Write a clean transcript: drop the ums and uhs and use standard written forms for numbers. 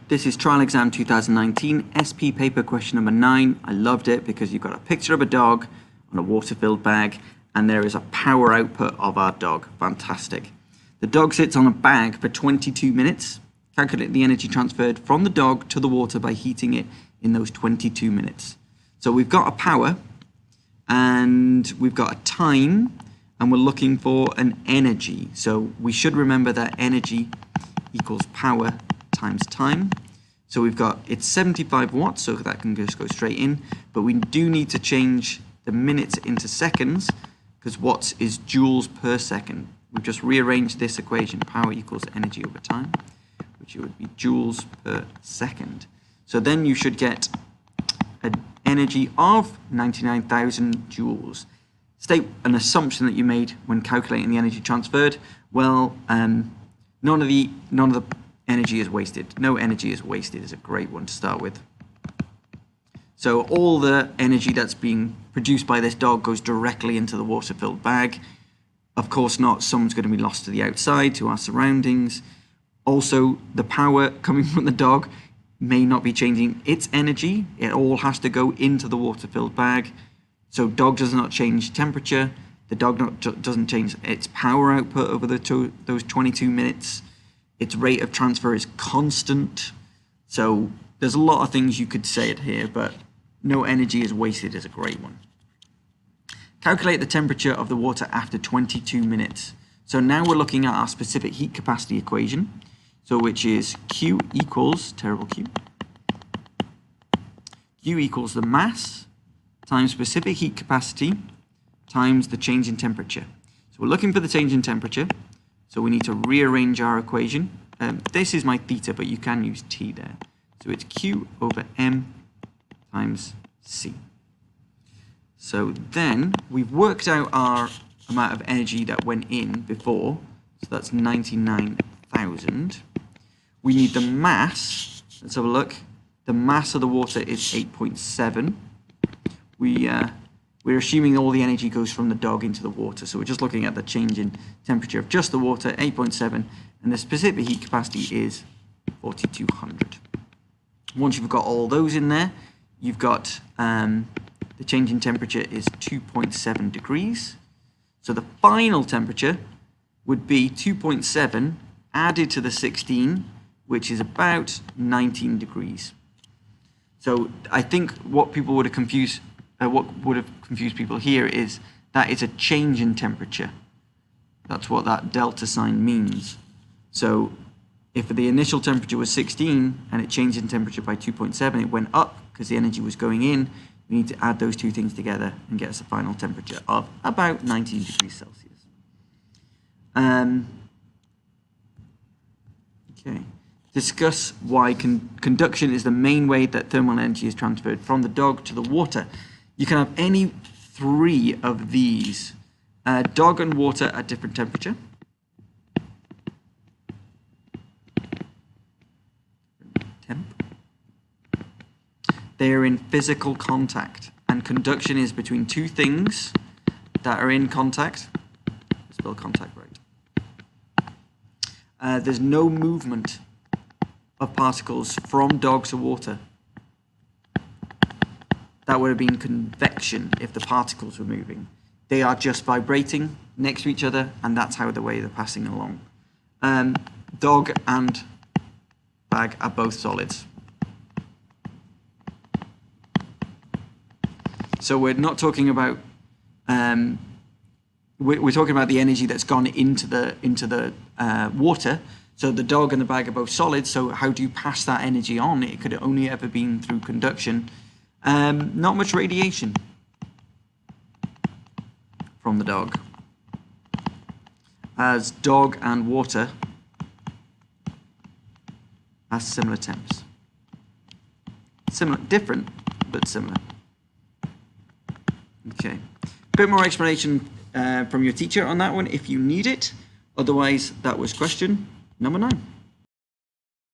this is Trial Exam 2019, SP paper question number 9. I loved it because you've got a picture of a dog on a water-filled bag, and there is a power output of our dog. Fantastic. The dog sits on a bag for 22 minutes. Calculate the energy transferred from the dog to the water by heating it in those 22 minutes. So we've got a power, and we've got a time, and we're looking for an energy. So we should remember that energy equals power times time. So we've got, it's 75 watts, so that can just go straight in, but we do need to change the minutes into seconds because watts is joules per second. We've just rearranged this equation, power equals energy over time, which would be joules per second. So then you should get an energy of 99,000 joules. State an assumption that you made when calculating the energy transferred. Well, none of the energy is wasted. No energy is wasted is a great one to start with. So all the energy that's being produced by this dog goes directly into the water-filled bag. Of course not, someone's going to be lost to the outside, to our surroundings. Also, the power coming from the dog may not be changing its energy. It all has to go into the water-filled bag. So dog does not change temperature. The dog doesn't change its power output over those 22 minutes. Its rate of transfer is constant. So there's a lot of things you could say it here, but no energy is wasted is a great one. Calculate the temperature of the water after 22 minutes. So now we're looking at our specific heat capacity equation. So which is Q equals, terrible Q. Q equals the mass times specific heat capacity times the change in temperature. So we're looking for the change in temperature. So we need to rearrange our equation. This is my theta, but you can use T there. So it's Q over M times C. So then we've worked out our amount of energy that went in before. So that's 99,000. We need the mass. Let's have a look. The mass of the water is 8.7. We're assuming all the energy goes from the dog into the water, so we're just looking at the change in temperature of just the water, 8.7, and the specific heat capacity is 4,200. Once you've got all those in there, you've got the change in temperature is 2.7 degrees. So the final temperature would be 2.7 added to the 16, which is about 19 degrees. So I think what would have confused people here is that it's a change in temperature. That's what that delta sign means. So if the initial temperature was 16 and it changed in temperature by 2.7, it went up because the energy was going in. We need to add those two things together and get us a final temperature of about 19 degrees Celsius. Okay. Discuss why conduction is the main way that thermal energy is transferred from the dog to the water. You can have any three of these. Dog and water at different temperature. They are in physical contact, and conduction is between two things that are in contact. Spell contact right. There's no movement of particles from dog to water. That would have been convection if the particles were moving. They are just vibrating next to each other, and that's how the way they're passing along. Dog and bag are both solids. So we're not talking about, we're talking about the energy that's gone into the water. So the dog and the bag are both solids, so how do you pass that energy on? It could only ever been through conduction. Not much radiation from the dog, as dog and water have similar temps. Similar, different, but similar. Okay, a bit more explanation from your teacher on that one if you need it. Otherwise, that was question number 9.